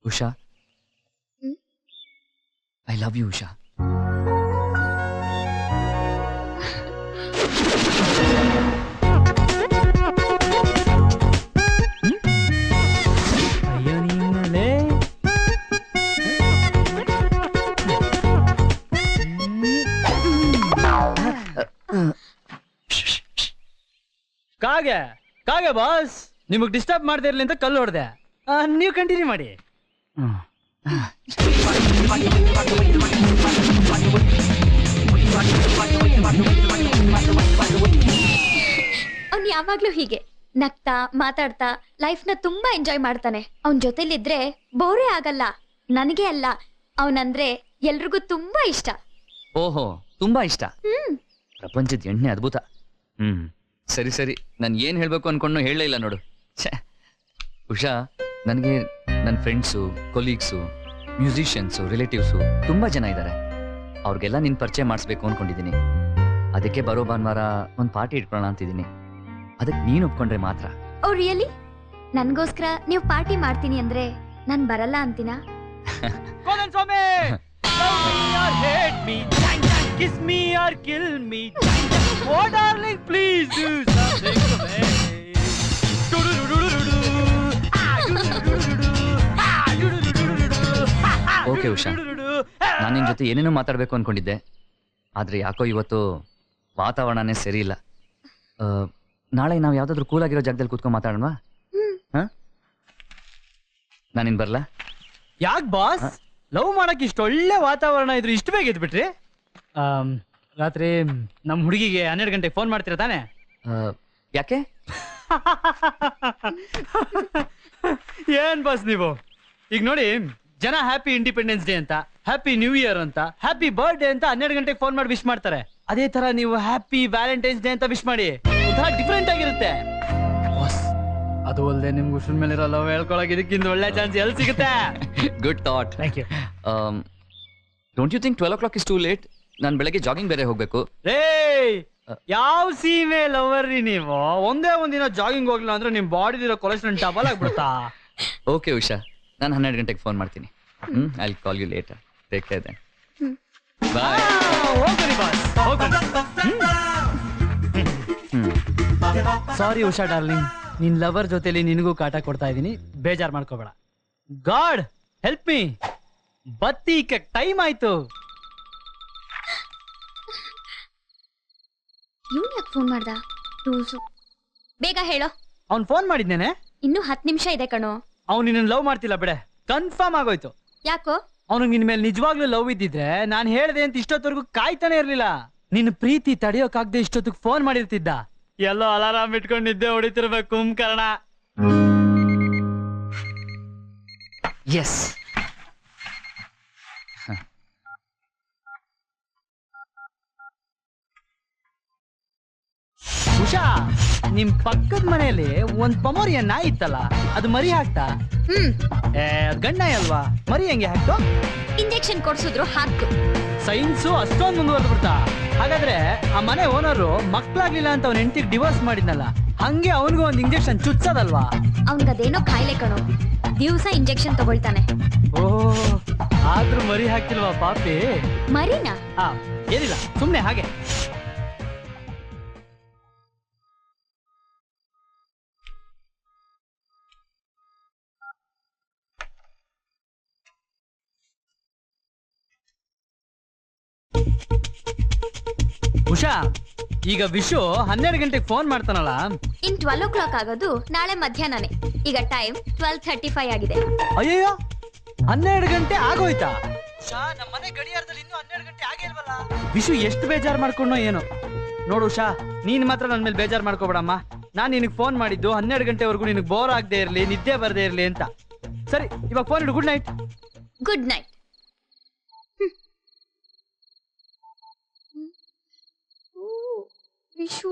Usha, I love you Usha. ಕಾಗೆ ಕಾಗೆ boss, ನಿಮಗ್ ಡಿಸ್ಟರ್ಬ್ ಮಾಡದೇ ಇರ್ಲಿ ಅಂತ ಕಲ್ಲು ಹೊಡೆದೆ. ನೀವು ಕಂಟಿನ್ಯೂ ಮಾಡಿ. ಅವ್ನು ಯಾವಾಗ್ಲೂ ಹೀಗೆ ನಗ್ತಾ ಮಾತಾಡ್ತಾ ಲೈಫ್ ನ ತುಂಬಾ ಎಂಜಾಯ್ ಮಾಡ್ತಾನೆ. ಅವನ್ ಜೊತೆಲಿದ್ರೆ ಬೋರೇ ಆಗಲ್ಲ. ನನಗೆ ಅಲ್ಲ, ಅವನಂದ್ರೆ ಎಲ್ರಿಗೂ ತುಂಬಾ ಇಷ್ಟ. ಓಹೋ, ತುಂಬಾ ಇಷ್ಟ. ಪ್ರಪಂಚದ ಎಣ್ಣೆ ಅದ್ಭುತ. ಸರಿ ಸರಿ, ನಾನು ಏನ್ ಹೇಳ್ಬೇಕು ಅನ್ಕೊಂಡು ಹೇಳಲೇ ಇಲ್ಲ ನೋಡು. ಉಷಾ, ನನಗೆ ನನ್ನ ಫ್ರೆಂಡ್ಸು, ಕೊಲೀಗ್ಸು, ಮ್ಯೂಸಿಷಿಯನ್ಸು, ರಿಲೇಟಿವ್ಸು ತುಂಬಾ ಜನ ಇದ್ದಾರೆ. ಅವ್ರಿಗೆಲ್ಲ ನಿನ್ ಪರಿಚಯ ಮಾಡಿಸ್ಬೇಕು ಅನ್ಕೊಂಡಿದ್ದೀನಿ. ಅದಕ್ಕೆ ಬರೋ ಭಾನುವಾರ ಒಂದು ಪಾರ್ಟಿ ಇಟ್ಕೊಳ್ಳೋಣ ಅಂತಿದ್ದೀನಿ. ಅದಕ್ಕೆ ನೀನು ಒಪ್ಕೊಂಡ್ರೆ ಮಾತ್ರ. Oh really? ನನ್ಗೋಸ್ಕರ ನೀವು ಪಾರ್ಟಿ ಮಾಡ್ತೀನಿ ಅಂದ್ರೆ ನಾನ್ ಬರಲ್ಲ ಅಂತೀನಾ? Kiss me or kill me. Oh darling, please do something for me. Okay Usha, ನಾನು ನಿನ್ ಜೊತೆ ಏನೇನೋ ಮಾತಾಡ್ಬೇಕು ಅನ್ಕೊಂಡಿದ್ದೆ. ಆದ್ರೆ ಯಾಕೋ ಇವತ್ತು ವಾತಾವರಣನೇ ಸರಿ ಇಲ್ಲ. ನಾಳೆ ನಾವು ಯಾವ್ದಾದ್ರು ಕೂಲ್ ಆಗಿರೋ ಜಾಗದಲ್ಲಿ ಕೂತ್ಕೊಂಡು ಮಾತಾಡೋಣವಾ? ನಾನಿನ್ ಬರ್ಲಾ? ಯಾಕೆ ಬಾಸ್, ಲವ್ ಮಾಡಕ್ ಇಷ್ಟ ಒಳ್ಳೆ ವಾತಾವರಣ ಇದ್ರು ಇಷ್ಟು ಬೇಗ ಎದ್ಬಿಟ್ರಿ? ರಾತ್ರಿ ನಮ್ಮ ಹುಡುಗಿಗೆ 12 ಗಂಟೆಗೆ ಫೋನ್ ಮಾಡ್ತೀರಾ ತಾನೆ? ಯಾಕೆ? ಏನ್ ಬಾಸ್ ನೀವು, ಈಗ ನೋಡಿ, ಜನ ಹ್ಯಾಪಿ ಇಂಡಿಪೆಂಡೆನ್ಸ್ ಡೇ ಅಂತ, ಹ್ಯಾಪಿ ನ್ಯೂ ಇಯರ್ ಅಂತ, ಹ್ಯಾಪಿ ಬರ್ತ್ಡೇ ಅಂತ 12 ಗಂಟೆಗೆ ಫೋನ್ ಮಾಡಿ ವಿಶ್ ಮಾಡ್ತಾರೆ. ಅದೇ ತರ ನೀವು ಹ್ಯಾಪಿ ವ್ಯಾಲೆಂಟೈನ್ಸ್ ಡೇ ಅಂತ ವಿಶ್ ಮಾಡಿ, ಒಂಥರ ಡಿಫ್ರೆಂಟ್ ಆಗಿರುತ್ತೆ. ಅದು ಅಲ್ಲದೆ ನಿಮ್ಗೆ ಉಸಿನ ಮೇಲೆ ಇರೋ ಲವ್ ಹೇಳ್ಕೊಳಕ್ ಇದಕ್ಕಿಂತ ಒಳ್ಳೆ ಚಾನ್ಸ್ ಎಲ್ಲಿ ಸಿಗುತ್ತೆ? Good thought. Thank you. Don't you think 12 o'clock is too late? ನಾನು ಬೆಳಗ್ಗೆ ಜಾಗಿಂಗ್ ಬೇರೆ ಹೋಗ್ಬೇಕು. ರೇ, ಯಾವ ಸೀಮೆ ಲವರ್ ರೀ ನೀವು? ಒಂದೇ ಒಂದಿನ ಜಾಗಿಂಗ್ ಹೋಗ್ಲಿಲ್ಲ ಅಂದ್ರೆ ನಿಮ್ ಬಾಡಿಲಿರೋ ಕೊಲೆಸ್ಟ್ರಾಲ್ ಡಬಲ್ ಆಗ್ಬಿಡುತ್ತಾ? ಓಕೆ ಉಷಾ, ನಾನು 12 ಗಂಟೆಗೆ ಫೋನ್ ಮಾಡ್ತೀನಿ. I will call you later. Take care then. Bye. ಹೋಗ್ರಿ ಬಾಸ್, ಸಾರಿ ಉಷಾ ಡಾರ್ಲಿಂಗ್, ನಿನ್ ಲವರ್ ಜೊತೆಲಿ ನಿನಗೂ ಕಾಟ ಕೊಡ್ತಾ ಇದೀನಿ, ಬೇಜಾರ್ ಮಾಡ್ಕೋಬೇಡ. ಗಾಡ್ ಹೆಲ್ಪ್ ಮೀ, ಬತ್ತಿ ಟೈಮ್ ಆಯ್ತು. ಇವ್ನು ಯಾಕೆ ಫೋನ್ ಮಾಡ್ದ? ಬೇಗ ಹೇಳೋ. ಅವ್ನ್ ಫೋನ್ ಮಾಡಿದ್ನೇನೆ. ಇನ್ನು 10 ನಿಮಿಷ ಇದೆ ಕಣೋ. ಅವ್ನು ನಿನ್ನ ಲವ್ ಮಾಡ್ತಿಲ್ಲ ಬಿಡೆ, ಕನ್ಫರ್ಮ್ ಆಗೋಯ್ತು. ಯಾಕೋ? ಅವ್ನಿಗೆ ನಿನ್ ಮೇಲೆ ನಿಜವಾಗ್ಲೂ ಲವ್ ಇದ್ದಿದ್ರೆ ನಾನು ಹೇಳ್ದೆ ಅಂತ ಇಷ್ಟೊತ್ತವರೆಗೂ ಕಾಯ್ತಾನೆ ಇರ್ಲಿಲ್ಲ. ನಿನ್ನ ಪ್ರೀತಿ ತಡೆಯೋಕಾಗ್ದೆ ಇಷ್ಟೊತ್ತಿಗೆ ಫೋನ್ ಮಾಡಿರ್ತಿದ್ದ. ಎಲ್ಲೋ ಅಲಾರಾಮ್ ಇಟ್ಕೊಂಡಿದ್ದೆ ಹೊಡಿತಿರ್ಬೇಕು ಕುಂಕರ್ಣ. ಎಸ್. ಉಷಾ, ನಿಮ್ ಪಕ್ಕದ ಮನೆಯಲ್ಲಿ ಒಂದ್ ಪಮೋರಿಯ ನಾಯಿ ಇತ್ತಲ್ಲ, ಅದು ಮರಿ ಹಾಕ್ತಾ? ಗಂಡ ಅಲ್ವಾ, ಮರಿ ಹೆಂಗೆ ಹಾಕ್ತು? ಇಂಜೆಕ್ಷನ್ ಕೊಡ್ಸಿದ್ರು ಹಾಕ್ತು. ಸೈನ್ಸು ಅಷ್ಟೊಂದು ಮುಂದುವರೆದು ಬಿಡ್ತಾ? ಹಾಗಾದ್ರೆ ಆ ಮನೆ ಓನರು ಮಕ್ಳಾಗ್ಲಿಲ್ಲ ಅಂತ ಅವ್ನ ಹೆಂಡತಿಗೆ ಡಿವೋರ್ಸ್ ಮಾಡಿದ್ನಲ್ಲ, ಹಂಗೆ ಅವನಿಗೂ ಒಂದ್ ಇಂಜೆಕ್ಷನ್ ಚುಚ್ಚದಲ್ವಾ? ಅವನ್ಗದೇನೋ ಕಾಯಿಲೆ ಕಣೋ, ದಿವಸ ಇಂಜೆಕ್ಷನ್ ತಗೊಳ್ತಾನೆ. ಓ, ಆದ್ರೂ ಮರಿ ಹಾಕ್ತಿಲ್ವಾ ಪಾಪಿ? ಮರಿನಾ? ಏನಿಲ್ಲ, ಸುಮ್ನೆ ಹಾಗೆ. ಉಷಾ, ಈಗ ವಿಶು 12 ಗಂಟೆಗೆ ಫೋನ್ ಮಾಡ್ತಾನಲ್ಲ, ಇನ್ 12 o'clock ಆಗೋದು ನಾಳೆ ಮಧ್ಯಾಹ್ನನೇ. ಈಗ ಟೈಮ್ 12:35 ಆಗಿದೆ. ಅಯ್ಯೋ, 12 ಗಂಟೆ ಆಗೋಯ್ತಾ? ಉಷಾ, ನಮ್ಮ ಮನೆ ಗಡಿಯಾರದಲ್ಲಿ ಇನ್ನೂ 12 ಗಂಟೆ ಆಗೇ ಇಲ್ವಲ್ಲ. ವಿಶು ಎಷ್ಟು ಬೇಜಾರ್ ಮಾಡ್ಕೊಂಡೋ ಏನೋ. ನೋಡು ಉಷಾ, ನೀನ್ ಮಾತ್ರ ನನ್ ಮೇಲೆ ಬೇಜಾರ್ ಮಾಡ್ಕೋಬೇಡಮ್ಮ. ನಾನ್ ನಿನಗೆ ಫೋನ್ ಮಾಡಿದ್ದು 12 ಗಂಟೆವರೆಗೂ ನಿನಗೆ ಬೋರ್ ಆಗದೆ ಇರ್ಲಿ, ನಿದ್ದೆ ಬರದೇ ಇರ್ಲಿ ಅಂತ. ಸರಿ, ಇವಾಗ ಫೋನ್ ಇಡು. Good night. Good night. Vishu